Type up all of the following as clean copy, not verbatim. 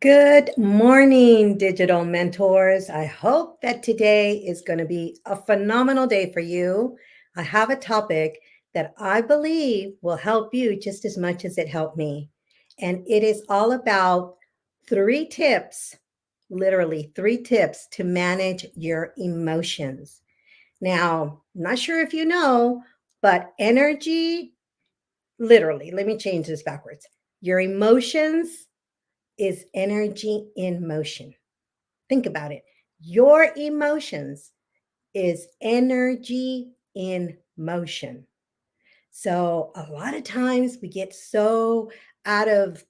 Good morning, digital mentors. I hope that today is going to be a phenomenal day for you. I have a topic that I believe will help you just as much as it helped me. And it is all about three tips, literally three tips to manage your emotions. Now, I'm not sure if you know, but energy, literally, let me change this backwards. Your emotions is energy in motion. Think about it. Your emotions is energy in motion. So a lot of times we get so out of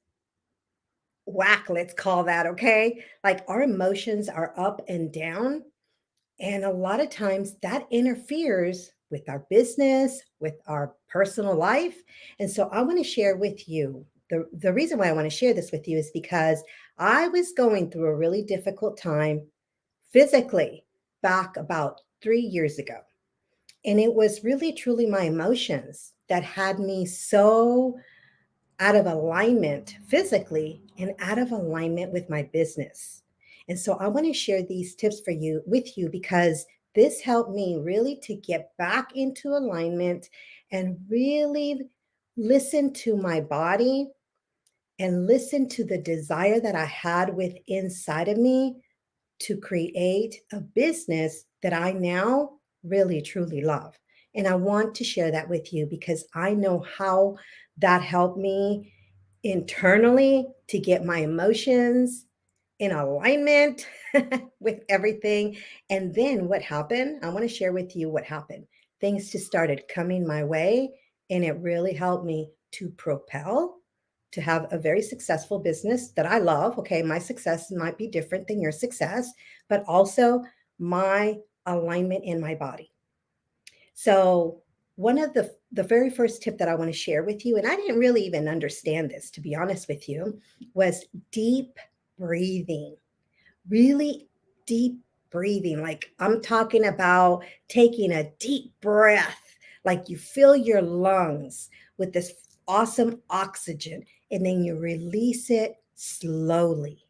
whack, let's call that, okay? Like our emotions are up and down. And a lot of times that interferes with our business, with our personal life. And so I want to share with you the reason why I want to share this with you is because I was going through a really difficult time physically back about 3 years ago. And it was really, truly my emotions that had me so out of alignment physically and out of alignment with my business. And so I want to share these tips for you with you because this helped me really to get back into alignment and really listen to my body and listen to the desire that I had with inside of me to create a business that I now really truly love. And I want to share that with you because I know how that helped me internally to get my emotions in alignment with everything. And then what happened? I want to share with you what happened. Things just started coming my way, and it really helped me to propel to have a very successful business that I love. Okay, my success might be different than your success, but also my alignment in my body. So, one of the very first tip that I want to share with you, and I didn't really even understand this, to be honest with you, was deep breathing. Really deep breathing. Like I'm talking about taking a deep breath, like you fill your lungs with this awesome oxygen, and then you release it slowly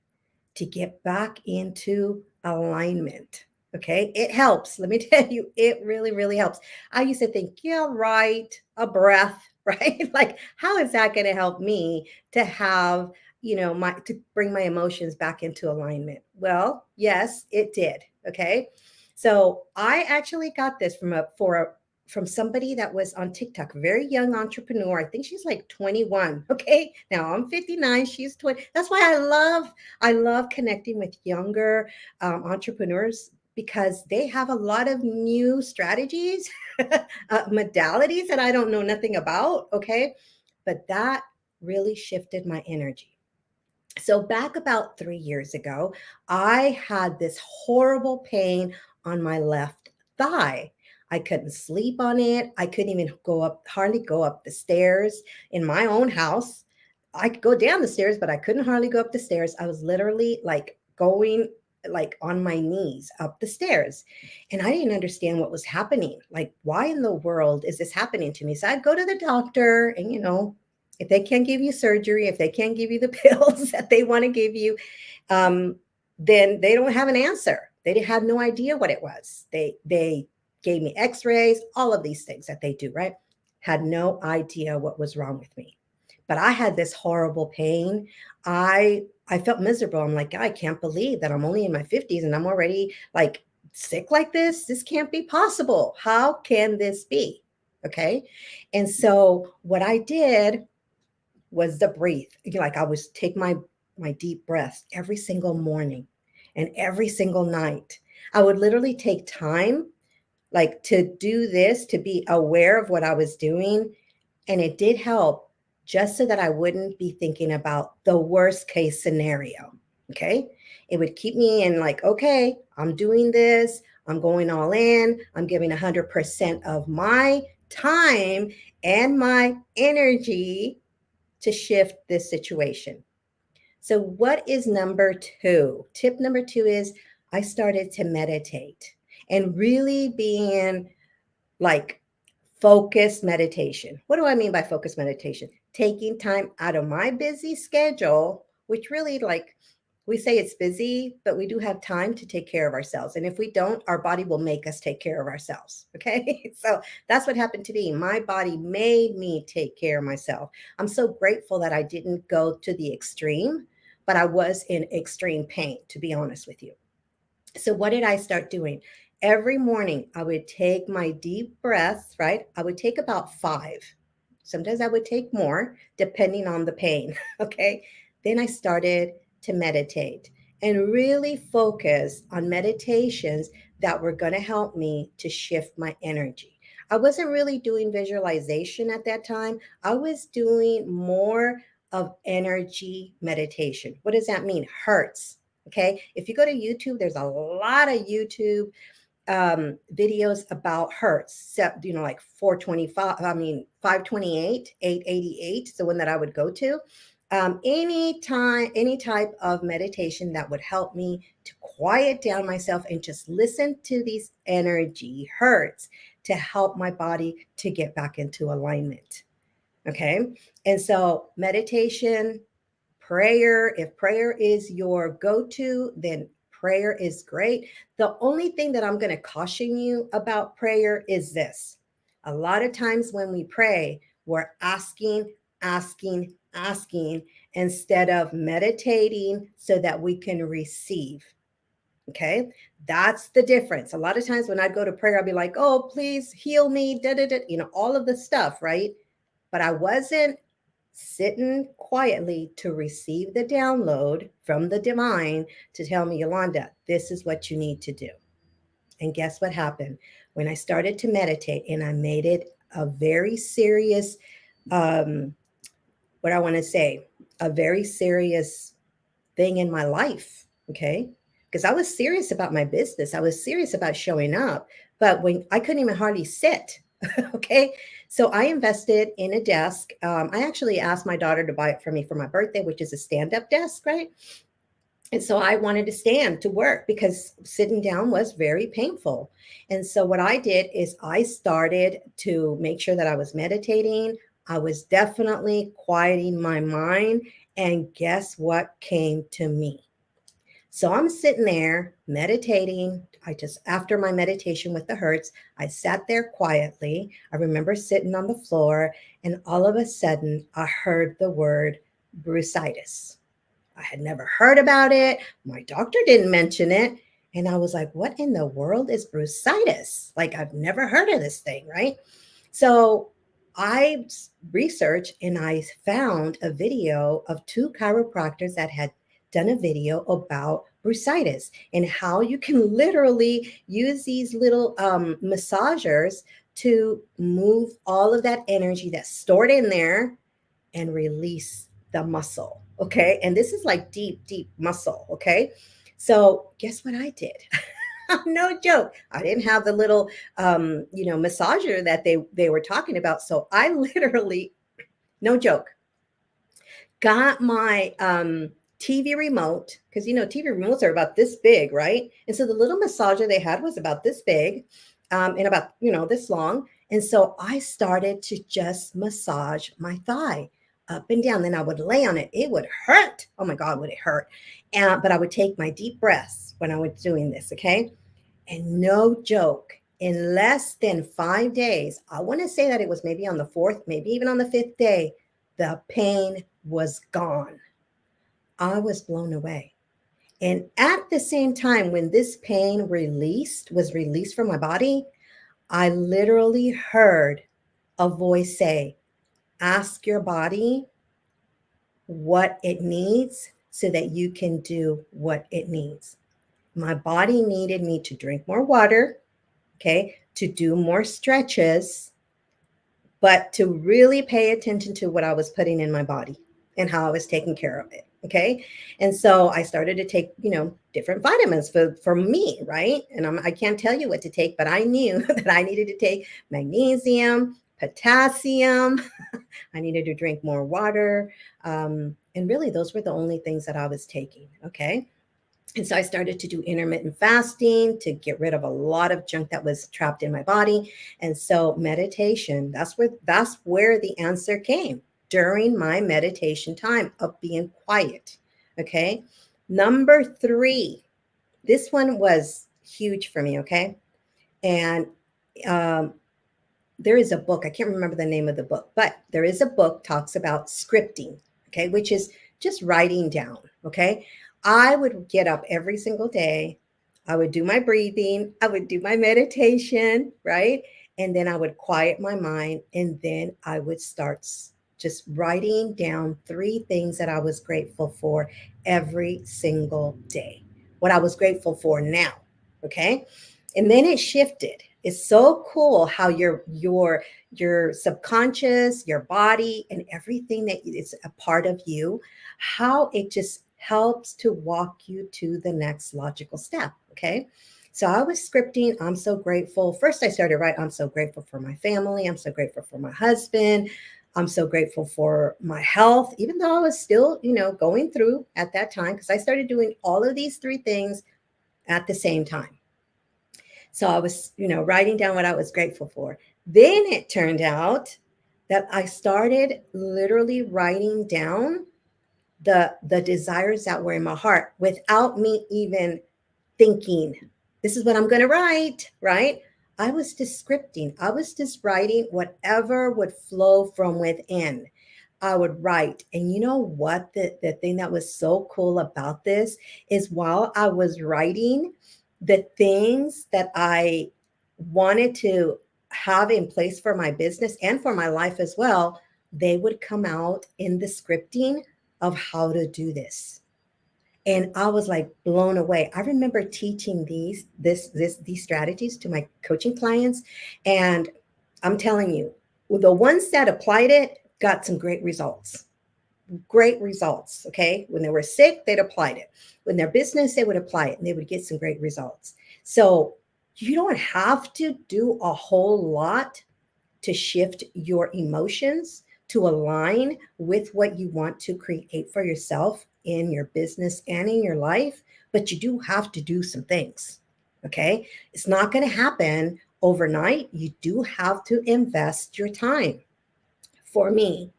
to get back into alignment. Okay, it helps. Let me tell you, it really, really helps. I used to think, yeah, right, a breath, right? Like, how is that going to help me to have, my to bring my emotions back into alignment? Well, yes, it did. Okay, so I actually got this from somebody that was on TikTok, a very young entrepreneur. I think she's like 21. Okay, now I'm 59. She's 20. That's why I love connecting with younger entrepreneurs because they have a lot of new strategies, modalities that I don't know nothing about. Okay. But that really shifted my energy. So, back about 3 years ago, I had this horrible pain on my left thigh. I couldn't sleep on it. I couldn't even hardly go up the stairs in my own house. I could go down the stairs, but I couldn't hardly go up the stairs. I was literally like going like on my knees up the stairs. And I didn't understand what was happening. Like, why in the world is this happening to me? So I'd go to the doctor and, if they can't give you surgery, if they can't give you the pills that they want to give you, um, then they don't have an answer. They had no idea what it was. They gave me X-rays, all of these things that they do, right? Had no idea what was wrong with me. But I had this horrible pain. I felt miserable. I'm like, I can't believe that I'm only in my 50s and I'm already like sick like this. This can't be possible. How can this be? Okay. And so what I did was the breathe. Like I was take my deep breaths every single morning and every single night. I would literally take time like to do this to be aware of what I was doing, and it did help just so that I wouldn't be thinking about the worst case scenario. Okay? It would keep me in like, okay, I'm doing this. I'm going all in. I'm giving 100% of my time and my energy to shift this situation. So, what is number two? Tip number two is I started to meditate and really being like focused meditation. What do I mean by focused meditation? Taking time out of my busy schedule, which really like We say it's busy, but we do have time to take care of ourselves. And if we don't, our body will make us take care of ourselves. Okay. So that's what happened to me. My body made me take care of myself. I'm so grateful that I didn't go to the extreme, but I was in extreme pain, to be honest with you. So what did I start doing? Every morning, I would take my deep breaths, right? I would take about five. Sometimes I would take more, depending on the pain. Okay. Then I started to meditate and really focus on meditations that were going to help me to shift my energy. I wasn't really doing visualization at that time. I was doing more of energy meditation. What does that mean? Hertz. Okay. If you go to YouTube, there's a lot of YouTube videos about hertz. So, like 425, 528, 888, the one that I would go to. Any type of meditation that would help me to quiet down myself and just listen to these energy hertz to help my body to get back into alignment. Okay. And so meditation, prayer, if prayer is your go to, then prayer is great. The only thing that I'm going to caution you about prayer is this: a lot of times when we pray, we're asking instead of meditating so that we can receive. Okay. That's the difference. A lot of times when I go to prayer, I'll be like, oh, please heal me, da, da, da, all of the stuff, right? But I wasn't sitting quietly to receive the download from the divine to tell me, Yolanda, this is what you need to do. And guess what happened? When I started to meditate and I made it a very serious, um, what I want to say, a very serious thing in my life. Okay. Because I was serious about my business, I was serious about showing up. But when I couldn't even hardly sit, okay. So I invested in a desk. I actually asked my daughter to buy it for me for my birthday, which is a stand up desk, right? And so I wanted to stand to work because sitting down was very painful. And so what I did is I started to make sure that I was meditating. I was definitely quieting my mind. And guess what came to me? So I'm sitting there meditating. After my meditation with the Hertz, I sat there quietly. I remember sitting on the floor, and all of a sudden, I heard the word bursitis. I had never heard about it. My doctor didn't mention it. And I was like, what in the world is bursitis? Like, I've never heard of this thing, right? So I researched and I found a video of two chiropractors that had done a video about bursitis and how you can literally use these little massagers to move all of that energy that's stored in there and release the muscle. Okay. And this is like deep, deep muscle. Okay. So guess what I did? No joke. I didn't have the little, massager that they were talking about. So I literally, no joke, got my TV remote, because TV remotes are about this big, right? And so the little massager they had was about this big, and about this long. And so I started to just massage my thigh up and down. Then I would lay on it. It would hurt. Oh my God, would it hurt? But I would take my deep breaths when I was doing this. Okay. And no joke, in less than 5 days, I want to say that it was maybe on the fourth, maybe even on the fifth day, the pain was gone. I was blown away. And at the same time, when this pain was released from my body, I literally heard a voice say, ask your body what it needs so that you can do what it needs. My body needed me to drink more water, okay, to do more stretches, but to really pay attention to what I was putting in my body and how I was taking care of it. Okay. And so I started to take, different vitamins for me. Right. And I can't tell you what to take, but I knew that I needed to take magnesium, potassium. I needed to drink more water. And really, those were the only things that I was taking. Okay. And so I started to do intermittent fasting to get rid of a lot of junk that was trapped in my body. And so meditation, that's where the answer came during my meditation time of being quiet. Okay. Number three, this one was huge for me, okay? And um, there is a book, I can't remember the name of the book, but there is a book talks about scripting, okay, which is just writing down, okay? I would get up every single day. I would do my breathing, I would do my meditation, right? And then I would quiet my mind and then I would start just writing down three things that I was grateful for every single day. What I was grateful for now, okay? And then it shifted. It's so cool how your subconscious, your body, and everything that is a part of you, how it just helps to walk you to the next logical step. Okay. So I was scripting. I'm so grateful. First, I started right. I'm so grateful for my family. I'm so grateful for my husband. I'm so grateful for my health, even though I was still, going through at that time, because I started doing all of these three things at the same time. So I was, writing down what I was grateful for. Then it turned out that I started literally writing down the desires that were in my heart without me even thinking, this is what I'm going to write, right? I was just scripting. I was just writing whatever would flow from within. I would write. And you know what? The thing that was so cool about this is while I was writing, the things that I wanted to have in place for my business and for my life as well, they would come out in the scripting of how to do this. And I was like blown away. I remember teaching these strategies to my coaching clients, and I'm telling you, the ones that applied it got some great results. Great results. Okay. When they were sick, they'd applied it. When their business, they would apply it and they would get some great results. So you don't have to do a whole lot to shift your emotions to align with what you want to create for yourself in your business and in your life, but you do have to do some things. Okay. It's not going to happen overnight. You do have to invest your time. For me,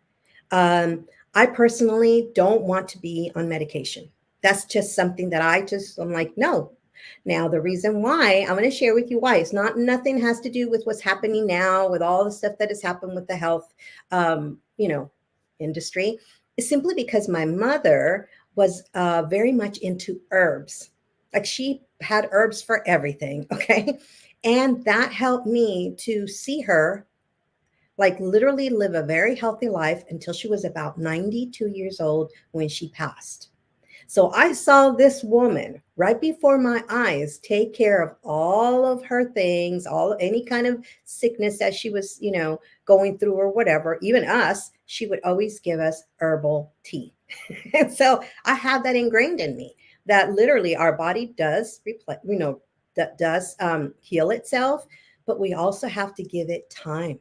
um, I personally don't want to be on medication. That's just something that I'm like, no. Now, the reason why I'm going to share with you why it's not nothing has to do with what's happening now with all the stuff that has happened with the health, um, you know, industry is simply because my mother was very much into herbs. Like she had herbs for everything. Okay. And that helped me to see her like literally live a very healthy life until she was about 92 years old when she passed. So I saw this woman right before my eyes take care of all of her things, all any kind of sickness that she was, going through or whatever, even us, she would always give us herbal tea. And so I have that ingrained in me that literally our body does replace, that does heal itself, but we also have to give it time.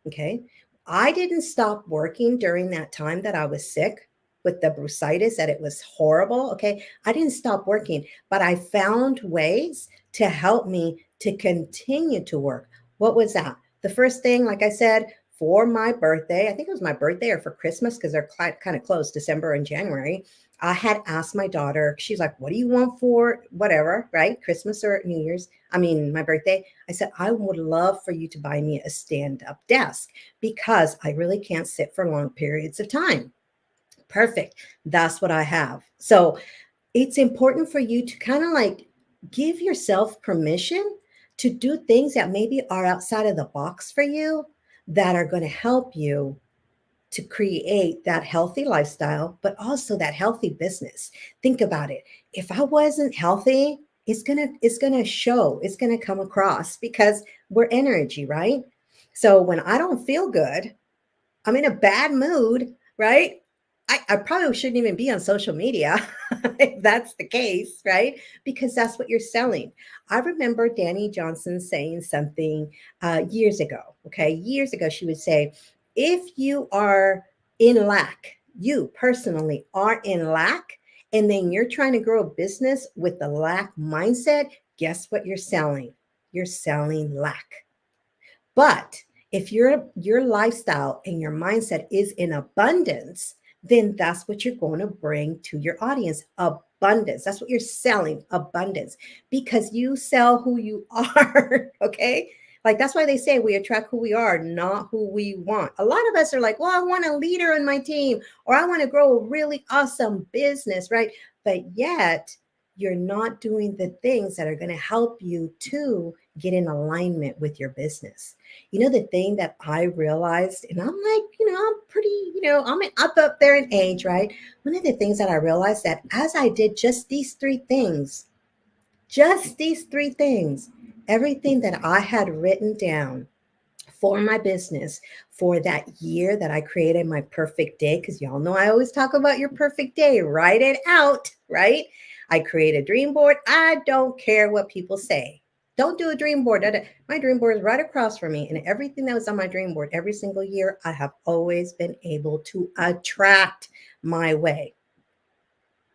Okay. I didn't stop working during that time that I was sick with the bursitis, that it was horrible. Okay. I didn't stop working, but I found ways to help me to continue to work. What was that? The first thing, like I said, for my birthday, I think it was my birthday or for Christmas, because they're kind of close, December and January. I had asked my daughter, she's like, what do you want for whatever, right? Christmas or New Year's? I mean, my birthday. I said, I would love for you to buy me a stand up desk because I really can't sit for long periods of time. Perfect. That's what I have. So it's important for you to kind of like give yourself permission to do things that maybe are outside of the box for you that are going to help you to create that healthy lifestyle, but also that healthy business. Think about it. If I wasn't healthy, it's gonna show, it's gonna come across because we're energy, right? So when I don't feel good, I'm in a bad mood, right? I probably shouldn't even be on social media if that's the case, right? Because that's what you're selling. I remember Danny Johnson saying something years ago. Okay. Years ago, she would say, if you are in lack, you personally are in lack, and then you're trying to grow a business with the lack mindset, guess what you're selling? You're selling lack. But if your lifestyle and your mindset is in abundance, then that's what you're going to bring to your audience, abundance. That's what you're selling, abundance, because you sell who you are. Okay. Like that's why they say we attract who we are, not who we want. A lot of us are like, well, I want a leader in my team, or I want to grow a really awesome business, right? But yet you're not doing the things that are going to help you to get in alignment with your business. You know, the thing that I realized, and I'm like, I'm pretty, I'm up there in age, right? One of the things that I realized that as I did just these three things, everything that I had written down for my business for that year that I created my perfect day, because y'all know I always talk about your perfect day, write it out, right? I create a dream board. I don't care what people say. Don't do a dream board. My dream board is right across from me. And everything that was on my dream board every single year, I have always been able to attract my way.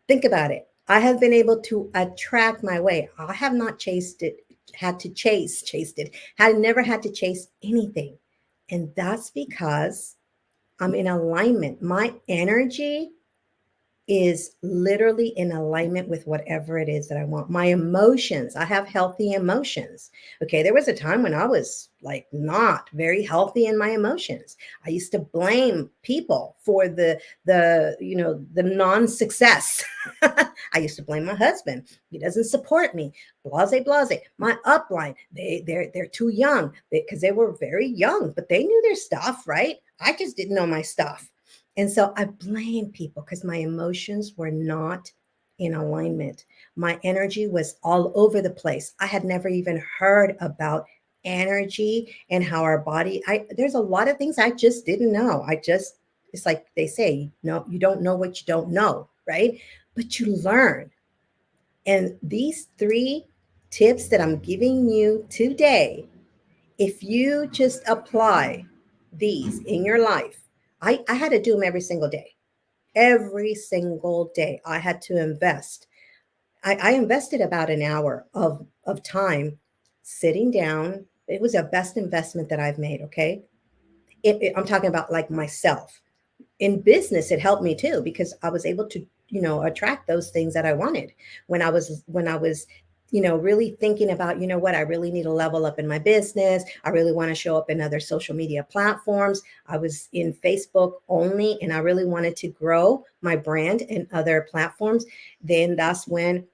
Think about it. I have been able to attract my way. I have not chased it, had never had to chase anything. And that's because I'm in alignment. My energy is literally in alignment with whatever it is that I want. My emotions, I have healthy emotions. Okay, there was a time when I was like not very healthy in my emotions. I used to blame people for the non-success. I used to blame my husband. He doesn't support me. Blase, blase. My upline, they're too young because they were very young, but they knew their stuff, right? I just didn't know my stuff. And so I blame people because my emotions were not in alignment. My energy was all over the place. I had never even heard about energy and how our body, there's a lot of things I just didn't know. It's like they say, no, you don't know what you don't know, right? But you learn. And these three tips that I'm giving you today, if you just apply these in your life, I had to do them every single day. Every single day, I had to invest. I invested about an hour of time sitting down. It was the best investment that I've made. Okay. I'm talking about like myself. In business, it helped me too because I was able to, attract those things that I wanted when I was really thinking about, what I really need to level up in my business. I really want to show up in other social media platforms. I was in Facebook only and I really wanted to grow my brand in other platforms. Then that's when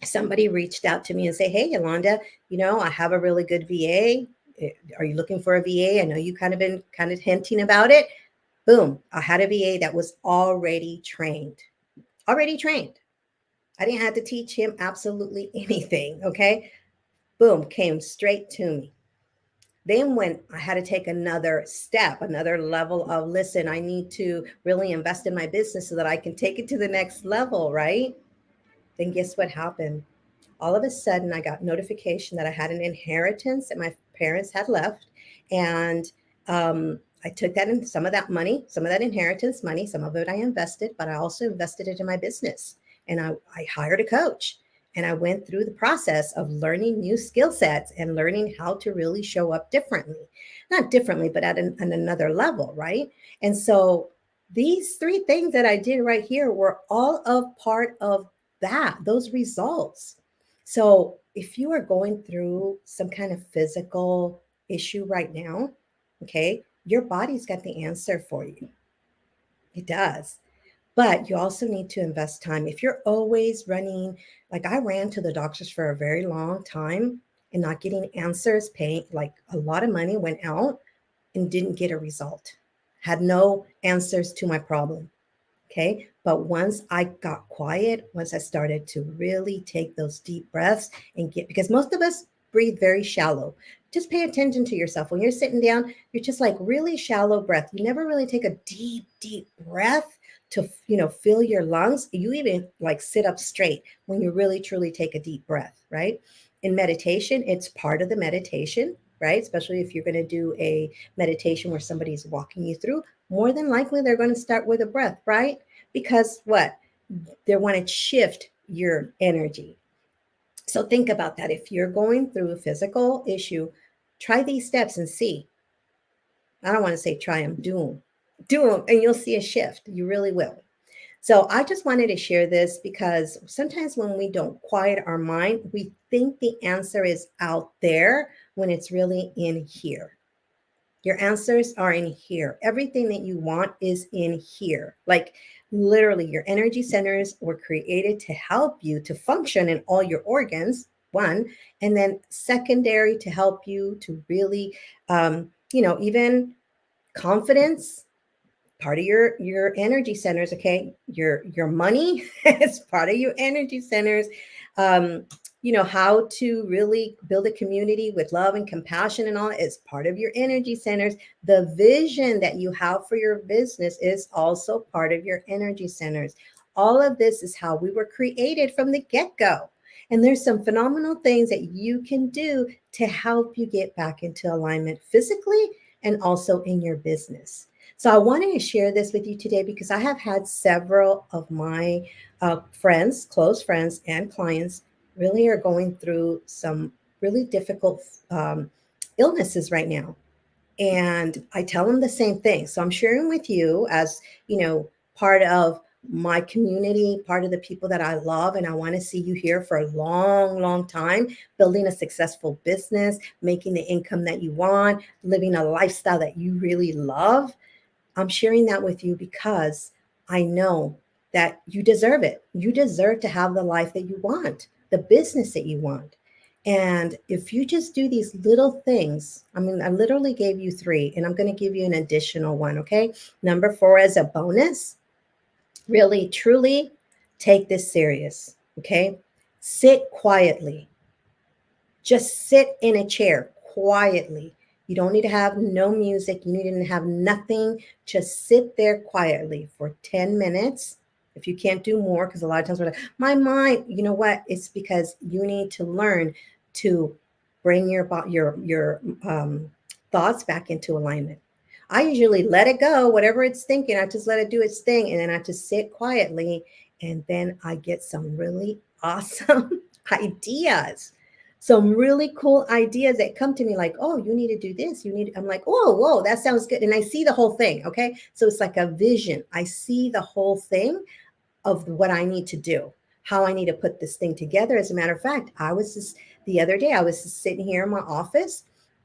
somebody reached out to me and say, "Hey, Yolanda, I have a really good VA. Are you looking for a VA? I know you kind of been kind of hinting about it." Boom, I had a VA that was already trained. Already trained. I didn't have to teach him absolutely anything. Okay. Boom, came straight to me. Then, when I had to take another step, another level of listen, I need to really invest in my business so that I can take it to the next level, right? Then, guess what happened? All of a sudden, I got notification that I had an inheritance that my parents had left. And I took that in some of that money, some of that inheritance money, some of it I invested, but I also invested it in my business. And I hired a coach and I went through the process of learning new skill sets and learning how to really show up differently, not differently, but at another level. Right. And so these three things that I did right here were all of part of those results. So if you are going through some kind of physical issue right now, okay, your body's got the answer for you. It does. But you also need to invest time. If you're always running, like I ran to the doctors for a very long time and not getting answers, paying like a lot of money went out and didn't get a result, had no answers to my problem. Okay. But once I got quiet, once I started to really take those deep breaths and because most of us breathe very shallow. Just pay attention to yourself. When you're sitting down, you're just like really shallow breath. You never really take a deep, deep breath to, fill your lungs. You even like sit up straight when you really, truly take a deep breath, right? In meditation, it's part of the meditation, right? Especially if you're going to do a meditation where somebody's walking you through, more than likely they're going to start with a breath, right? Because what? They want to shift your energy. So think about that. If you're going through a physical issue, try these steps and see. I don't want to say try them, do them. Do them and you'll see a shift. You really will. So I just wanted to share this because sometimes when we don't quiet our mind, we think the answer is out there when it's really in here. Your answers are in here. Everything that you want is in here. Like literally, your energy centers were created to help you to function in all your organs, one, and then secondary to help you to really, even confidence, part of your energy centers. Okay, your money is part of your energy centers. um how to really build a community with love and compassion and all is part of your energy centers. The vision that you have for your business is also part of your energy centers. All of this is how we were created from the get-go, and there's some phenomenal things that you can do to help you get back into alignment physically and also in your business. So I wanted to share this with you today because I have had several of my friends, close friends, and clients really are going through some really difficult illnesses right now. And I tell them the same thing. So I'm sharing with you as, part of my community, part of the people that I love, and I want to see you here for a long, long time, building a successful business, making the income that you want, living a lifestyle that you really love. I'm sharing that with you because I know that you deserve it. You deserve to have the life that you want, the business that you want. And if you just do these little things, I mean, I literally gave you three, and I'm going to give you an additional one. Okay. Number four, as a bonus, really, truly take this serious. Okay. Sit quietly. Just sit in a chair quietly. You don't need to have no music. You need to have nothing. Just sit there quietly for 10 minutes. If you can't do more, because a lot of times we're like, my mind, you know what? It's because you need to learn to bring your thoughts back into alignment. I usually let it go, whatever it's thinking. I just let it do its thing, and then I just sit quietly, and then I get some really awesome ideas, some really cool ideas that come to me like, oh, you need to do this. I'm like, whoa, that sounds good. And I see the whole thing. Okay. So it's like a vision. I see the whole thing of what I need to do, how I need to put this thing together. As a matter of fact, the other day, I was just sitting here in my office,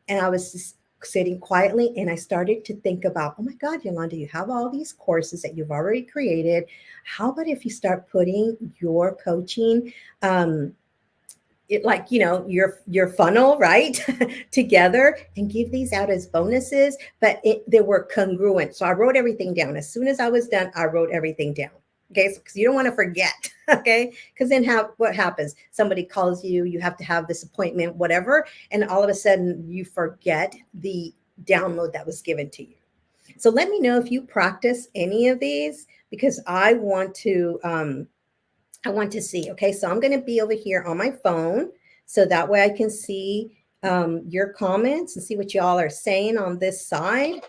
and I was just sitting quietly, and I started to think about, oh my God, Yolanda, you have all these courses that you've already created. How about if you start putting your coaching, like your funnel, right, together, and give these out as bonuses, but they were congruent. So I wrote everything down. As soon as I was done, I wrote everything down. Okay, because you don't want to forget. Okay, because then what happens? Somebody calls you, you have to have this appointment, whatever, and all of a sudden you forget the download that was given to you. So let me know if you practice any of these, because I want to see. Okay, so I'm going to be over here on my phone, so that way I can see your comments and see what y'all are saying on this side.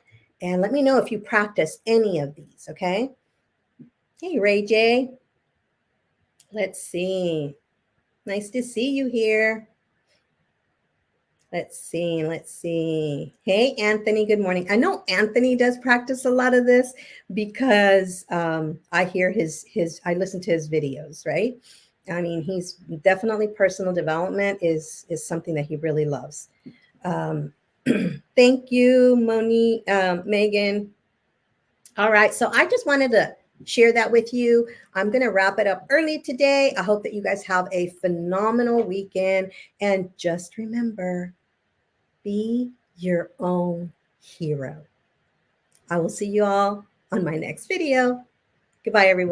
And let me know if you practice any of these. Okay. Hey, Ray J. Let's see. Nice to see you here. Let's see. Let's see. Hey, Anthony. Good morning. I know Anthony does practice a lot of this because I hear I listen to his videos, right? I mean, he's definitely, personal development is something that he really loves. Um, thank you, Moni, Megan. All right. So I just wanted to share that with you. I'm going to wrap it up early today. I hope that you guys have a phenomenal weekend. And just remember, be your own hero. I will see you all on my next video. Goodbye, everyone.